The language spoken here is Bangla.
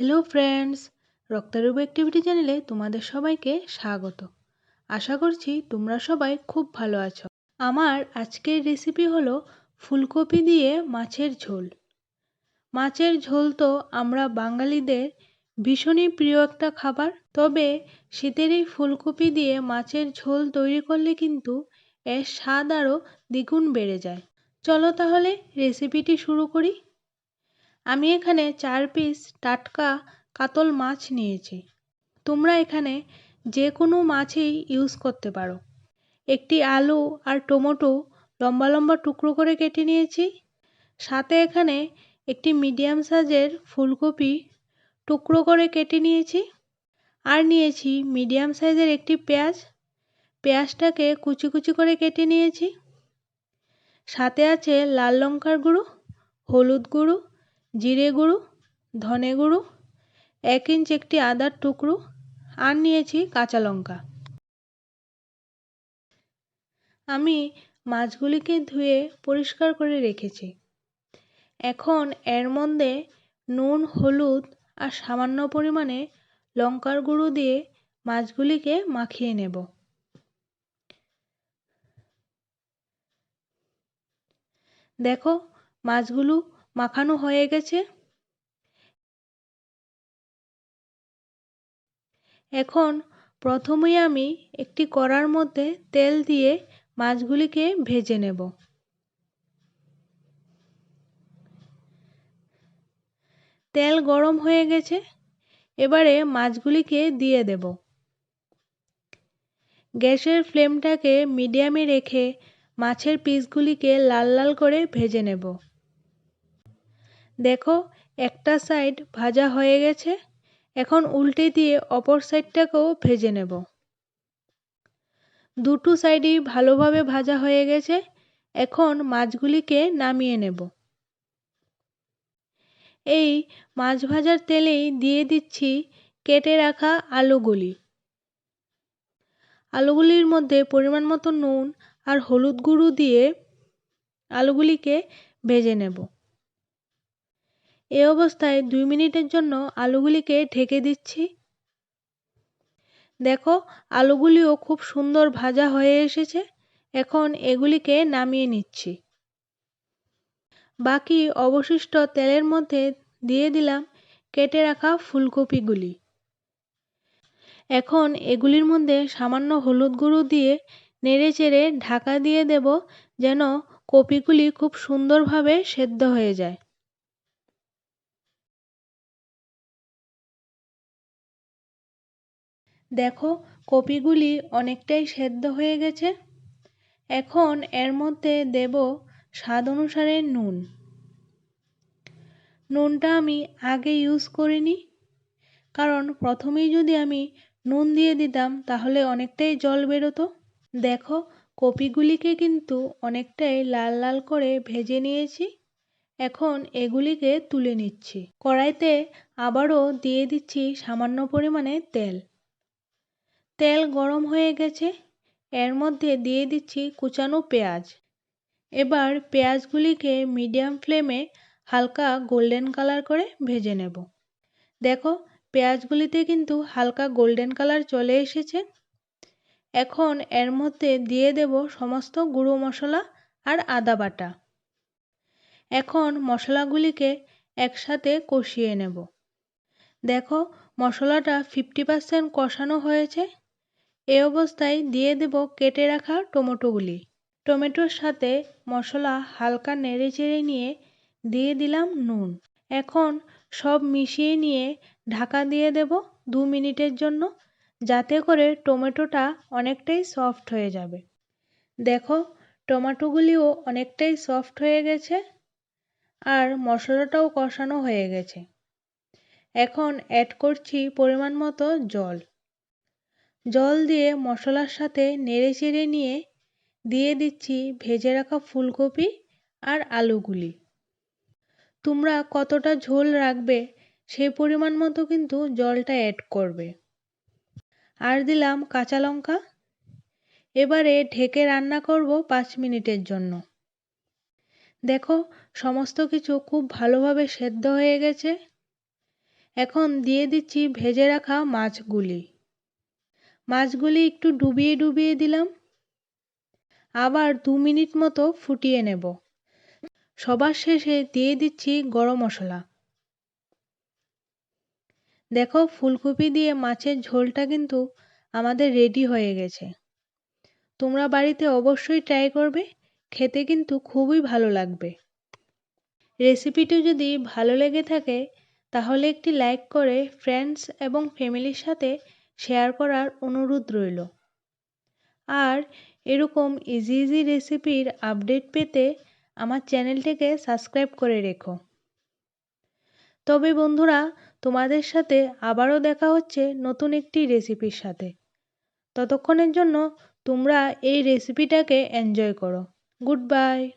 হ্যালো ফ্রেন্ডস, রিবু অ্যাক্টিভিটি চ্যানেলে তোমাদের সবাইকে স্বাগত। আশা করছি তোমরা সবাই খুব ভালো আছো। আমার আজকের রেসিপি হলো ফুলকপি দিয়ে মাছের ঝোল। মাছের ঝোল তো আমরা বাঙালিদের ভীষণই প্রিয় একটা খাবার। তবে শীতের এই ফুলকপি দিয়ে মাছের ঝোল তৈরি করলে কিন্তু এর স্বাদ আরও দ্বিগুণ বেড়ে যায়। চলো তাহলে রেসিপিটি শুরু করি। আমি এখানে 4 পিস টাটকা কাতল মাছ নিয়েছি। তোমরা এখানে যে কোনো মাছই ইউজ করতে পারো। একটি আলু আর টমেটো লম্বা লম্বা টুকরো করে কেটে নিয়েছি। সাথে এখানে একটি মিডিয়াম সাইজের ফুলকপি টুকরো করে কেটে নিয়েছি। আর নিয়েছি মিডিয়াম সাইজের একটি পেঁয়াজ। পেঁয়াজটাকে কুচি কুচি করে কেটে নিয়েছি। সাথে আছে লাল লঙ্কার গুঁড়ো, হলুদ গুঁড়ো, জিরে গুঁড়ো, ধনে গুঁড়ো, 1 ইঞ্চ একটি আদার টুকরো আর নিয়েছি কাঁচা লঙ্কা। আমি মাছগুলিকে ধুয়ে পরিষ্কার করে রেখেছি। এখন এর মধ্যে নুন, হলুদ আর সামান্য পরিমাণে লঙ্কার গুঁড়ো দিয়ে মাছগুলিকে মাখিয়ে নেব। দেখো মাছগুলো মাখানো হয়ে গেছে। এখন প্রথমেই আমি একটি কড়ার মধ্যে তেল দিয়ে মাছগুলিকে ভেজে নেব। তেল গরম হয়ে গেছে, এবারে মাছগুলিকে দিয়ে দেব। গ্যাসের ফ্লেমটাকে মিডিয়ামে রেখে মাছের পিসগুলিকে লাল লাল করে ভেজে নেব। দেখো একটা সাইড ভাজা হয়ে গেছে, এখন উল্টে দিয়ে অপর সাইডটাকেও ভেজে নেব। দুটো সাইডই ভালোভাবে ভাজা হয়ে গেছে, এখন মাছগুলিকে নামিয়ে নেব। এই মাছ ভাজার তেলেই দিয়ে দিচ্ছি কেটে রাখা আলুগুলি। আলুগুলির মধ্যে পরিমাণ মতো নুন আর হলুদ গুঁড়ো দিয়ে আলুগুলিকে ভেজে নেব। এই অবস্থায় 2 মিনিটের জন্য আলুগুলিকে ঢেকে দিচ্ছি। দেখো আলুগুলিও খুব সুন্দর ভাজা হয়ে এসেছে, এখন এগুলিকে নামিয়ে নিচ্ছি। বাকি অবশিষ্ট তেলের মধ্যে দিয়ে দিলাম কেটে রাখা ফুলকপিগুলি। এখন এগুলির মধ্যে সামান্য হলুদ গুঁড়ো দিয়ে নেড়েচেড়ে ঢাকা দিয়ে দেব, যেন কপিগুলি খুব সুন্দরভাবে সেদ্ধ হয়ে যায়। দেখো কপিগুলি অনেকটাই সেদ্ধ হয়ে গেছে। এখন এর মধ্যে দেব স্বাদ অনুসারে নুন। নুনটা আমি আগে ইউজ করিনি, কারণ প্রথমেই যদি আমি নুন দিয়ে দিতাম তাহলে অনেকটাই জল বেরোতো। দেখো কপিগুলিকে কিন্তু অনেকটাই লাল লাল করে ভেজে নিয়েছি। এখন এগুলিকে তুলে নিচ্ছি। কড়াইতে আবারও দিয়ে দিচ্ছি সামান্য পরিমাণে তেল। তেল গরম হয়ে গেছে, এর মধ্যে দিয়ে দিচ্ছি কুচানো পেঁয়াজ। এবার পেঁয়াজগুলিকে মিডিয়াম ফ্লেমে হালকা গোল্ডেন কালার করে ভেজে নেব। দেখো পেঁয়াজগুলিতে কিন্তু হালকা গোল্ডেন কালার চলে এসেছে। এখন এর মধ্যে দিয়ে দেব সমস্ত গুঁড়ো মশলা আর আদা বাটা। এখন মশলাগুলিকে একসাথে কষিয়ে নেব। দেখো মশলাটা 50% কষানো হয়েছে। এই অবস্থায় দিয়ে দেব কেটে রাখা টমেটোগুলি। টমেটোর সাথে মশলা হালকা নেড়েচেড়ে নিয়ে দিয়ে দিলাম নুন। এখন সব মিশিয়ে নিয়ে ঢাকা দিয়ে দেব 2 মিনিটের জন্য, যাতে করে টমেটোটা অনেকটাই সফট হয়ে যাবে। দেখো টমেটোগুলিও অনেকটাই সফট হয়ে গেছে আর মশলাটাও কষানো হয়ে গেছে। এখন অ্যাড করছি পরিমাণ মতো জল। জল দিয়ে মশলার সাথে নেড়েচেড়ে নিয়ে দিয়ে দিচ্ছি ভেজে রাখা ফুলকপি আর আলুগুলি। তোমরা কতটা ঝোল রাখবে সেই পরিমাণ মতো কিন্তু জলটা অ্যাড করবে। আর দিলাম কাঁচা লঙ্কা। এবারে ঢেকে রান্না করব 5 মিনিটের জন্য। দেখো সমস্ত কিছু খুব ভালোভাবে সেদ্ধ হয়ে গেছে। এখন দিয়ে দিচ্ছি ভেজে রাখা মাছগুলি। মাছগুলি একটু ডুবিয়ে ডুবিয়ে দিলাম। আবার 2 মিনিট মতো ফুটিয়ে নেব। সবার শেষে দিয়ে দিচ্ছি গরম মশলা। দেখো ফুলকপি দিয়ে মাছের ঝোলটা কিন্তু আমাদের রেডি হয়ে গেছে। তোমরা বাড়িতে অবশ্যই ট্রাই করবে, খেতে কিন্তু খুবই ভালো লাগবে। রেসিপিটি যদি ভালো লেগে থাকে তাহলে একটি লাইক করে ফ্রেন্ডস এবং ফ্যামিলির সাথে শেয়ার করার অনুরোধ রইল। আর এরকম ইজি রেসিপির আপডেট পেতে আমার চ্যানেলটিকে সাবস্ক্রাইব করে রেখো। তবে বন্ধুরা, তোমাদের সাথে আবারও দেখা হচ্ছে নতুন একটি রেসিপির সাথে। ততক্ষণের জন্য তোমরা এই রেসিপিটাকে এনজয় করো। Good bye.